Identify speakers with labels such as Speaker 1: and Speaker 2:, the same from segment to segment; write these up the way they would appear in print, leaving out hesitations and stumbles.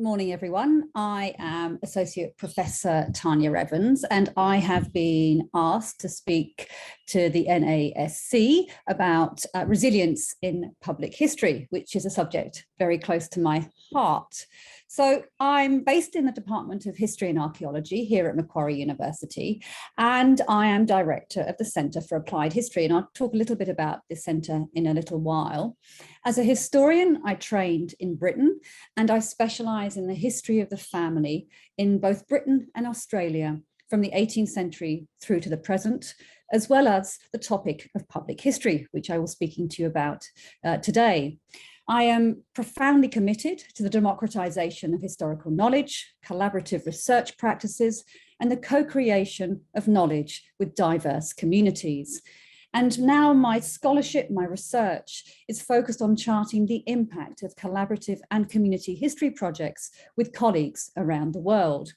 Speaker 1: morning, everyone. I am Associate Professor Tanya Evans, and I have been asked to speak to the NASC about resilience in public history, which is a subject very close to my heart. So I'm based in the Department of History and Archaeology here at Macquarie University, and I am Director of the Centre for Applied History, and I'll talk a little bit about this centre in a little while. As a historian, I trained in Britain, and I specialise in the history of the family in both Britain and Australia from the 18th century through to the present, as well as the topic of public history, which I will be speaking to you about today. I am profoundly committed to the democratisation of historical knowledge, collaborative research practices, and the co-creation of knowledge with diverse communities. And now my scholarship, my research is focused on charting the impact of collaborative and community history projects with colleagues around the world.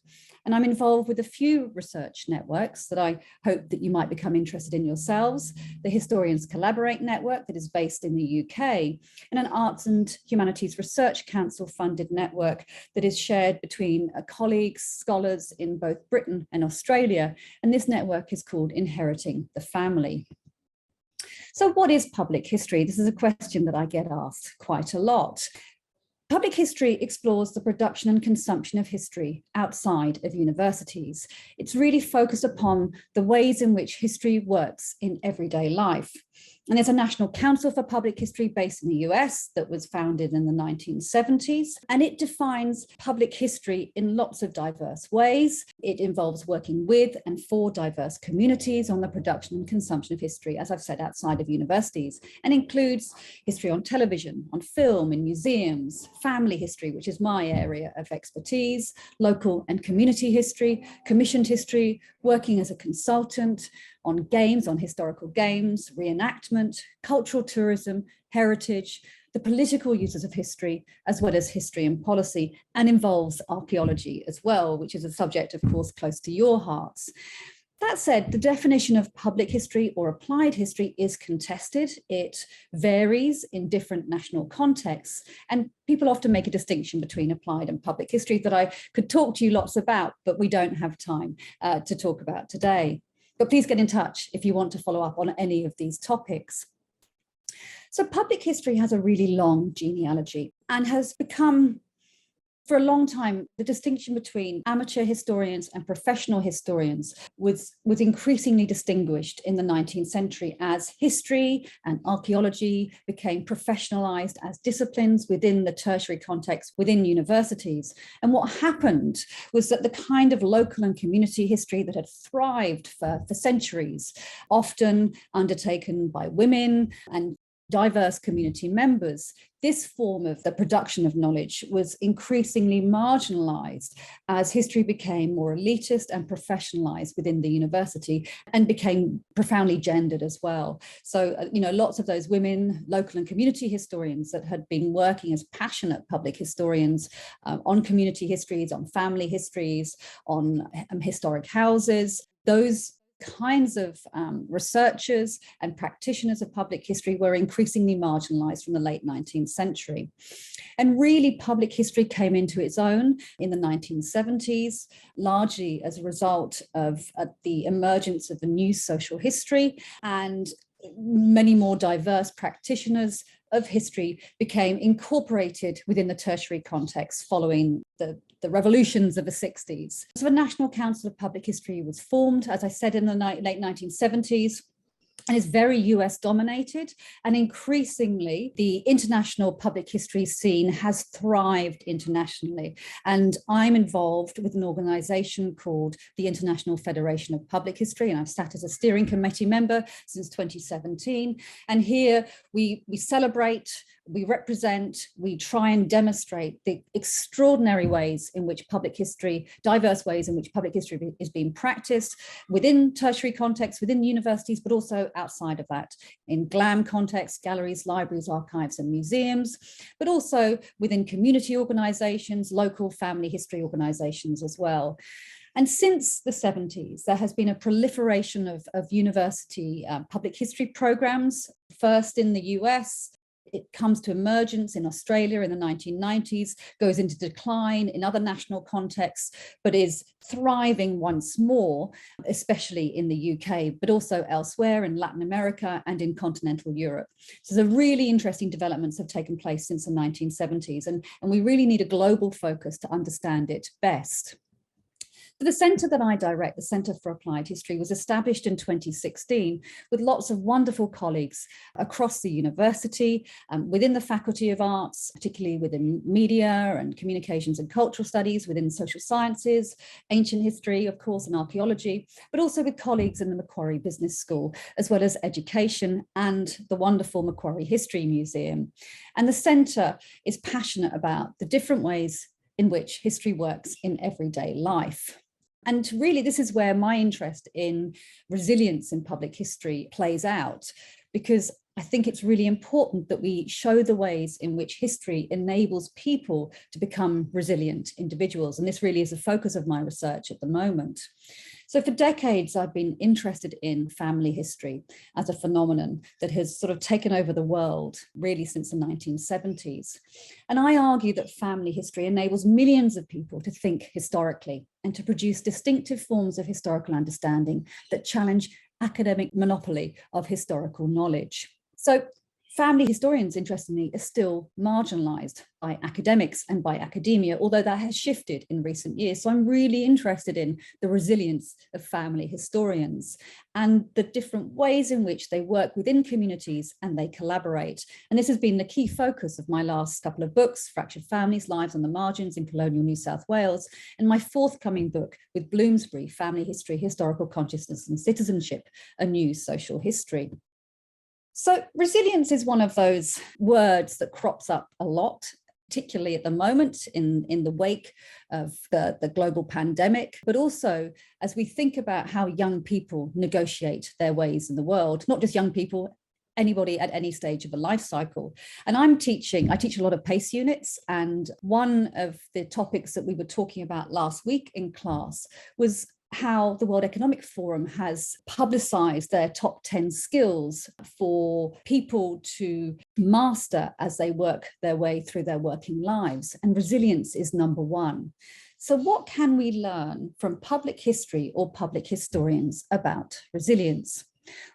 Speaker 1: And I'm involved with a few research networks that I hope that you might become interested in yourselves. The Historians Collaborate Network that is based in the UK, and an Arts and Humanities Research Council funded network that is shared between colleagues, scholars in both Britain and Australia. And this network is called Inheriting the Family. So what is public history? This is a question that I get asked quite a lot. Public history explores the production and consumption of history outside of universities. It's really focused upon the ways in which history works in everyday life. And there's a National Council for Public History based in the US that was founded in the 1970s, and it defines public history in lots of diverse ways. It involves working with and for diverse communities on the production and consumption of history, as I've said, outside of universities, and includes history on television, on film, in museums, family history, which is my area of expertise, local and community history, commissioned history, working as a consultant, on games, on historical games, reenactment, cultural tourism, heritage, the political uses of history, as well as history and policy, and involves archaeology as well, which is a subject, of course, close to your hearts. That said, the definition of public history or applied history is contested. It varies in different national contexts, and people often make a distinction between applied and public history that I could talk to you lots about, but we don't have time to talk about today. But please get in touch if you want to follow up on any of these topics. So public history has a really long genealogy and has become, for a long time, the distinction between amateur historians and professional historians was increasingly distinguished in the 19th century as history and archaeology became professionalized as disciplines within the tertiary context within universities. And what happened was that the kind of local and community history that had thrived for centuries, often undertaken by women and diverse community members, this form of the production of knowledge was increasingly marginalized as history became more elitist and professionalized within the university and became profoundly gendered as well. So, lots of those women, local and community historians that had been working as passionate public historians on community histories, on family histories, on historic houses, those kinds of researchers and practitioners of public history were increasingly marginalized from the late 19th century. And really, public history came into its own in the 1970s, largely as a result of the emergence of the new social history, and many more diverse practitioners of history became incorporated within the tertiary context following the revolutions of the 60s. So the National Council of Public History was formed, as I said, in the late 1970s, and is very US dominated, and increasingly the international public history scene has thrived internationally. And I'm involved with an organization called the International Federation of Public History, and I've sat as a steering committee member since 2017. And here we celebrate, we represent, we try and demonstrate the extraordinary ways in which public history, diverse ways in which public history is being practiced within tertiary contexts, within universities, but also outside of that, in GLAM contexts, galleries, libraries, archives, and museums, but also within community organizations, local family history organizations as well. And since the 70s, there has been a proliferation of university public history programs, first in the US, It comes to emergence in Australia in the 1990s, goes into decline in other national contexts, but is thriving once more, especially in the UK, but also elsewhere in Latin America and in continental Europe. So the really interesting developments have taken place since the 1970s, and we really need a global focus to understand it best. The centre that I direct, the Centre for Applied History, was established in 2016 with lots of wonderful colleagues across the university, within the Faculty of Arts, particularly within media and communications and cultural studies, within social sciences, ancient history, of course, and archaeology, but also with colleagues in the Macquarie Business School, as well as education and the wonderful Macquarie History Museum. And the centre is passionate about the different ways in which history works in everyday life. And really, this is where my interest in resilience in public history plays out, because I think it's really important that we show the ways in which history enables people to become resilient individuals. And this really is a focus of my research at the moment. So for decades, I've been interested in family history as a phenomenon that has sort of taken over the world, really since the 1970s. And I argue that family history enables millions of people to think historically and to produce distinctive forms of historical understanding that challenge academic monopoly of historical knowledge. So family historians, interestingly, are still marginalized by academics and by academia, although that has shifted in recent years. So I'm really interested in the resilience of family historians and the different ways in which they work within communities and they collaborate. And this has been the key focus of my last couple of books, Fractured Families, Lives on the Margins in Colonial New South Wales, and my forthcoming book with Bloomsbury, Family History, Historical Consciousness and Citizenship, A New Social History. So resilience is one of those words that crops up a lot, particularly at the moment in the wake of the global pandemic, but also as we think about how young people negotiate their ways in the world, not just young people, anybody at any stage of a life cycle. And I teach a lot of PACE units, and one of the topics that we were talking about last week in class was how the World Economic Forum has publicized their top 10 skills for people to master as they work their way through their working lives. And resilience is number one. So what can we learn from public history or public historians about resilience?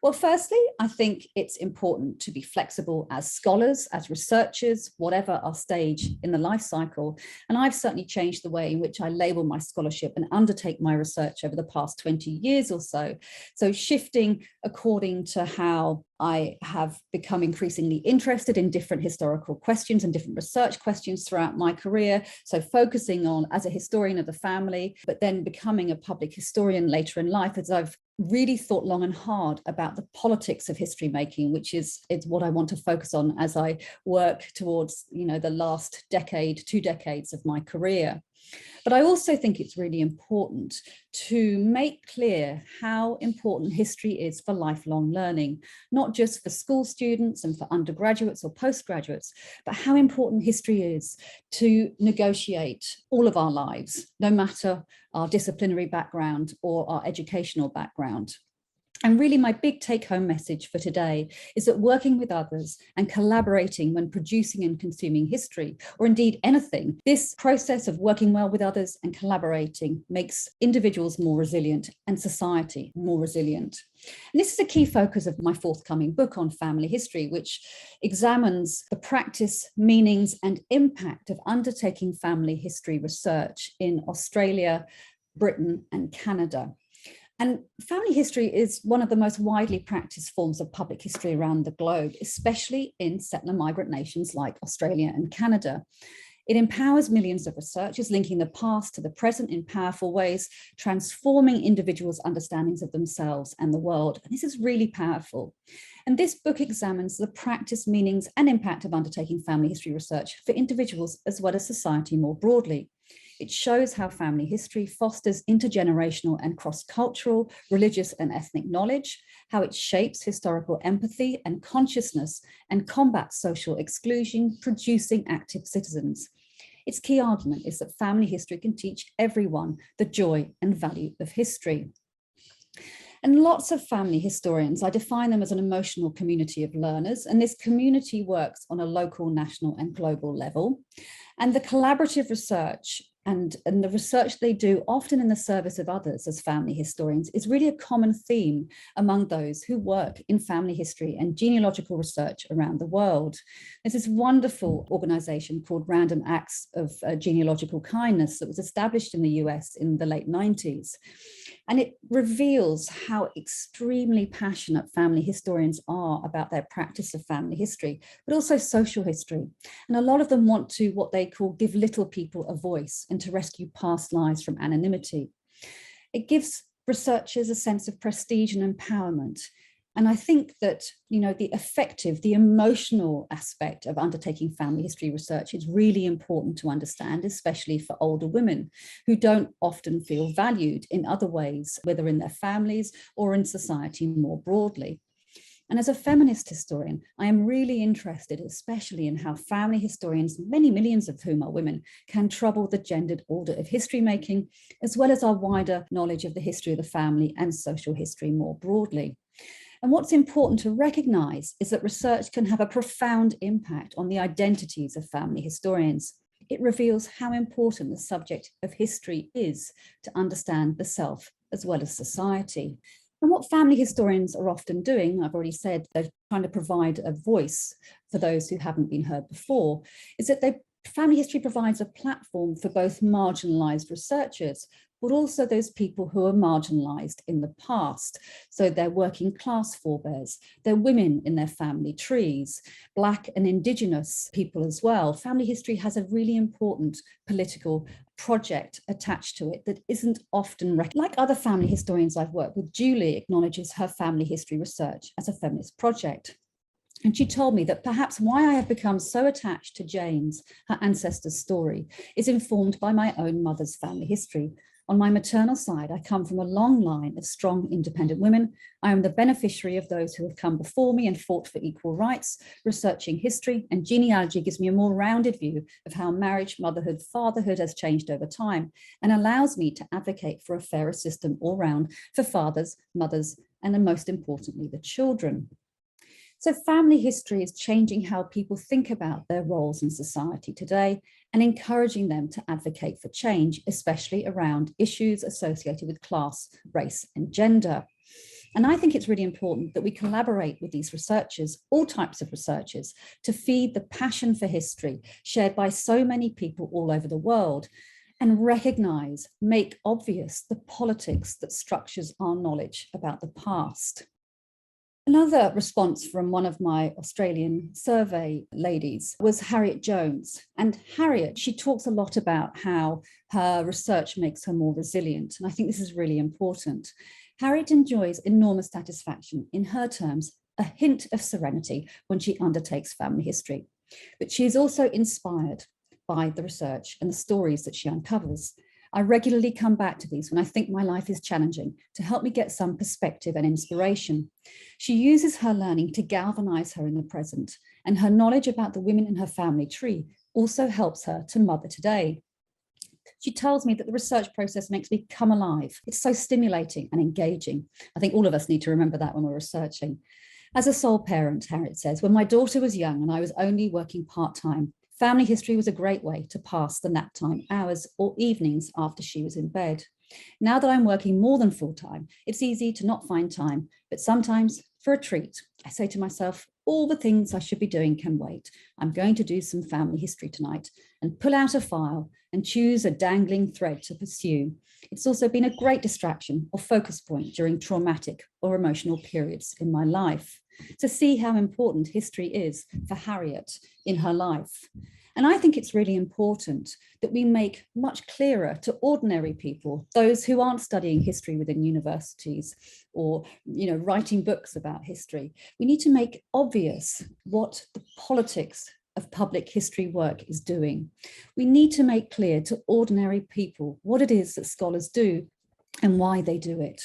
Speaker 1: Well, firstly, I think it's important to be flexible as scholars, as researchers, whatever our stage in the life cycle. And I've certainly changed the way in which I label my scholarship and undertake my research over the past 20 years or so. So shifting according to how I have become increasingly interested in different historical questions and different research questions throughout my career. So focusing on as a historian of the family, but then becoming a public historian later in life, as I've really thought long and hard about the politics of history making, which is what I want to focus on as I work towards, the last decade, 2 decades of my career. But I also think it's really important to make clear how important history is for lifelong learning, not just for school students and for undergraduates or postgraduates, but how important history is to negotiate all of our lives, no matter our disciplinary background or our educational background. And really my big take-home message for today is that working with others and collaborating when producing and consuming history, or indeed anything, this process of working well with others and collaborating makes individuals more resilient and society more resilient. And this is a key focus of my forthcoming book on family history, which examines the practice, meanings, and impact of undertaking family history research in Australia, Britain, and Canada. And family history is one of the most widely practiced forms of public history around the globe, especially in settler migrant nations like Australia and Canada. It empowers millions of researchers, linking the past to the present in powerful ways, transforming individuals' understandings of themselves and the world. And this is really powerful. And this book examines the practice, meanings, and impact of undertaking family history research for individuals as well as society more broadly. It shows how family history fosters intergenerational and cross-cultural, religious and ethnic knowledge, how it shapes historical empathy and consciousness and combats social exclusion, producing active citizens. Its key argument is that family history can teach everyone the joy and value of history. And lots of family historians, I define them as an emotional community of learners, and this community works on a local, national, and global level. And the collaborative research and the research they do, often in the service of others as family historians, is really a common theme among those who work in family history and genealogical research around the world. There's this wonderful organization called Random Acts of Genealogical Kindness that was established in the US in the late 90s. And it reveals how extremely passionate family historians are about their practice of family history, but also social history. And a lot of them want to, what they call, give little people a voice and to rescue past lives from anonymity. It gives researchers a sense of prestige and empowerment. And I think that, the affective, the emotional aspect of undertaking family history research is really important to understand, especially for older women who don't often feel valued in other ways, whether in their families or in society more broadly. And as a feminist historian, I am really interested, especially in how family historians, many millions of whom are women, can trouble the gendered order of history making, as well as our wider knowledge of the history of the family and social history more broadly. And what's important to recognize is that research can have a profound impact on the identities of family historians. It reveals how important the subject of history is to understand the self as well as society. And what family historians are often doing, I've already said, they're trying to provide a voice for those who haven't been heard before, is that family history provides a platform for both marginalized researchers, but also those people who are marginalized in the past. So they're working class forebears, they're women in their family trees, Black and Indigenous people as well. Family history has a really important political project attached to it that isn't often recognized. Like other family historians I've worked with, Julie acknowledges her family history research as a feminist project. And she told me that perhaps why I have become so attached to Jane's, her ancestor's story, is informed by my own mother's family history. On my maternal side, I come from a long line of strong, independent women. I am the beneficiary of those who have come before me and fought for equal rights. Researching history and genealogy gives me a more rounded view of how marriage, motherhood, fatherhood has changed over time, and allows me to advocate for a fairer system all round for fathers, mothers, and then most importantly, the children. So family history is changing how people think about their roles in society today and encouraging them to advocate for change, especially around issues associated with class, race, and gender. And I think it's really important that we collaborate with these researchers, all types of researchers, to feed the passion for history shared by so many people all over the world, and recognize, make obvious the politics that structures our knowledge about the past. Another response from one of my Australian survey ladies was Harriet Jones. And Harriet, she talks a lot about how her research makes her more resilient. And I think this is really important. Harriet enjoys enormous satisfaction, in her terms, a hint of serenity when she undertakes family history. But she is also inspired by the research and the stories that she uncovers. I regularly come back to these when I think my life is challenging to help me get some perspective and inspiration. She uses her learning to galvanize her in the present, and her knowledge about the women in her family tree also helps her to mother today. She tells me that the research process makes me come alive. It's so stimulating and engaging. I think all of us need to remember that when we're researching. As a sole parent, Harriet says, when my daughter was young and I was only working part-time, family history was a great way to pass the nap time hours or evenings after she was in bed. Now that I'm working more than full-time, it's easy to not find time, but sometimes for a treat, I say to myself, all the things I should be doing can wait. I'm going to do some family history tonight and pull out a file and choose a dangling thread to pursue. It's also been a great distraction or focus point during traumatic or emotional periods in my life. To see how important history is for Harriet in her life. And I think it's really important that we make much clearer to ordinary people, those who aren't studying history within universities or writing books about history. We need to make obvious what the politics of public history work is doing. We need to make clear to ordinary people what it is that scholars do and why they do it.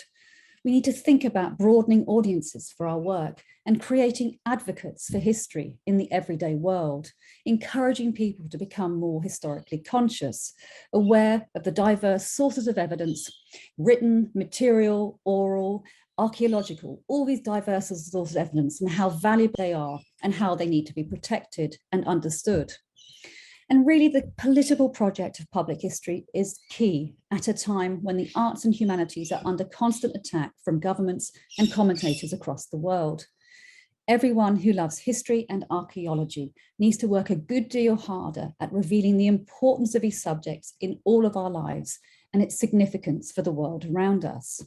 Speaker 1: We need to think about broadening audiences for our work and creating advocates for history in the everyday world, encouraging people to become more historically conscious, aware of the diverse sources of evidence, written, material, oral, archaeological, all these diverse sources of evidence and how valuable they are and how they need to be protected and understood. And really, the political project of public history is key at a time when the arts and humanities are under constant attack from governments and commentators across the world. Everyone who loves history and archaeology needs to work a good deal harder at revealing the importance of these subjects in all of our lives and its significance for the world around us.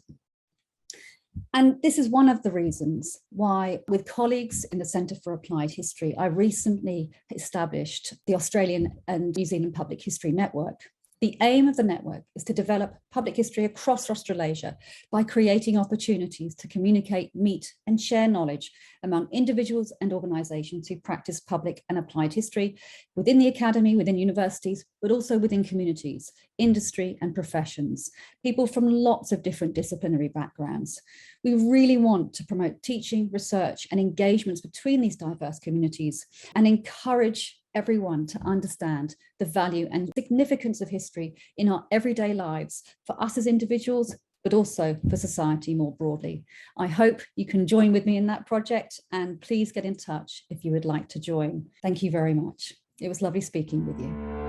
Speaker 1: And this is one of the reasons why, with colleagues in the Centre for Applied History, I recently established the Australian and New Zealand Public History Network. The aim of the network is to develop public history across Australasia by creating opportunities to communicate, meet, and share knowledge among individuals and organisations who practice public and applied history within the academy, within universities, but also within communities, industry, and professions, people from lots of different disciplinary backgrounds. We really want to promote teaching, research, and engagements between these diverse communities and encourage everyone to understand the value and significance of history in our everyday lives for us as individuals, but also for society more broadly. I hope you can join with me in that project, and please get in touch if you would like to join. Thank you very much. It was lovely speaking with you.